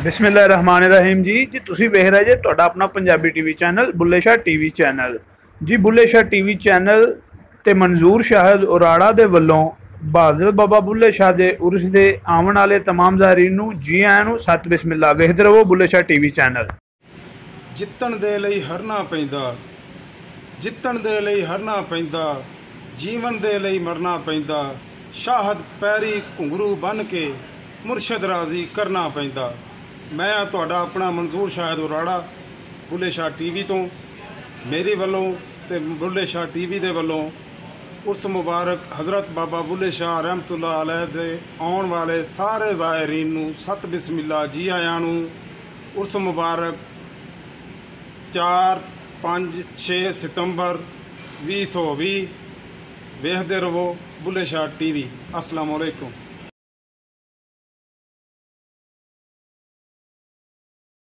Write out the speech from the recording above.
बिस्मिल्लाहिर्रहमानिर्रहीम जी तुसी वेख रहे जे तुहाडा अपना Punjabi TV channel Bulleh Shah TV channel जी। बुल्ले शाह टीवी चैनल ते मंजूर शाहद उराड़ा दे वल्लों बहादुर बाबा बुल्ले शाह दे उर्स दे आवन वाले तमाम ज़ारीन नूं जी आयां नूं सत बिस्मिल्लाह। वेखदे रहो बुल्ले शाह टीवी चैनल। जितण दे लई हरना पैंदा, जितण दे लई हरना पैंदा, जीवन दे लई मरना पैंदा, शाहद पैरी घुंघरू बन के मुर्शद राजी करना पैंदा। मैं तुहाडा अपना मंजूर शाहद उराड़ा बुल्ले शाह टीवी तो मेरी वल्लों ते बुल्ले शाह टीवी दे वल्लों उस मुबारक हज़रत बाबा बुल्ले शाह रहमतुल्लाह अलैह दे आउण वाले सारे ज़ायरीन नूं सत बिस्मिल्लाह जी आयां नूं। उस मुबारक 4, 5, 6 सितंबर 2020। वेखदे रहो बुल्ले शाह टीवी। अस्सलाम वालेकुम।